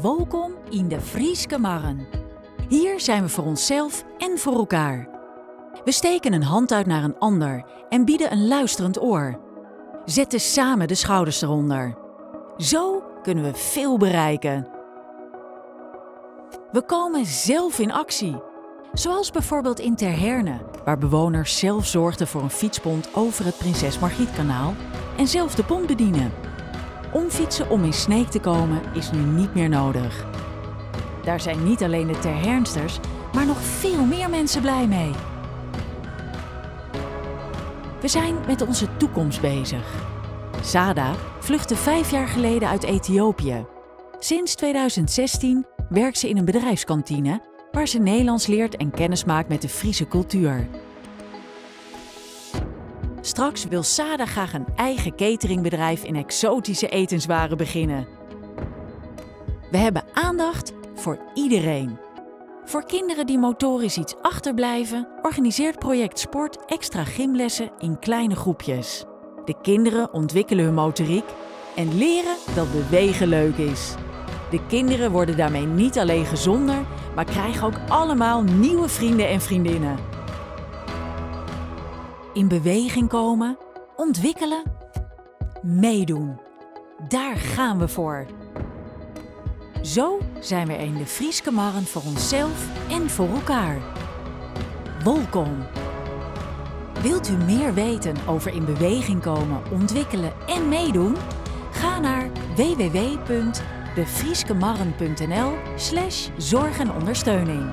Welkom in de Frieske Marren. Hier zijn we voor onszelf en voor elkaar. We steken een hand uit naar een ander en bieden een luisterend oor. Zetten samen de schouders eronder. Zo kunnen we veel bereiken. We komen zelf in actie. Zoals bijvoorbeeld in Ter Herne, waar bewoners zelf zorgden voor een fietspont over het Prinses Margrietkanaal en zelf de pont bedienen. Omfietsen om in Sneek te komen is nu niet meer nodig. Daar zijn niet alleen de Ter Hernsters, maar nog veel meer mensen blij mee. We zijn met onze toekomst bezig. Sada vluchtte 5 jaar geleden uit Ethiopië. Sinds 2016 werkt ze in een bedrijfskantine waar ze Nederlands leert en kennis maakt met de Friese cultuur. Straks wil Sada graag een eigen cateringbedrijf in exotische etenswaren beginnen. We hebben aandacht voor iedereen. Voor kinderen die motorisch iets achterblijven, organiseert Project Sport extra gymlessen in kleine groepjes. De kinderen ontwikkelen hun motoriek en leren dat bewegen leuk is. De kinderen worden daarmee niet alleen gezonder, maar krijgen ook allemaal nieuwe vrienden en vriendinnen. In beweging komen, ontwikkelen, meedoen. Daar gaan we voor. Zo zijn we in de Frieske Marren voor onszelf en voor elkaar. Welkom. Wilt u meer weten over in beweging komen, ontwikkelen en meedoen? Ga naar www.defrieskemarren.nl/zorg en ondersteuning.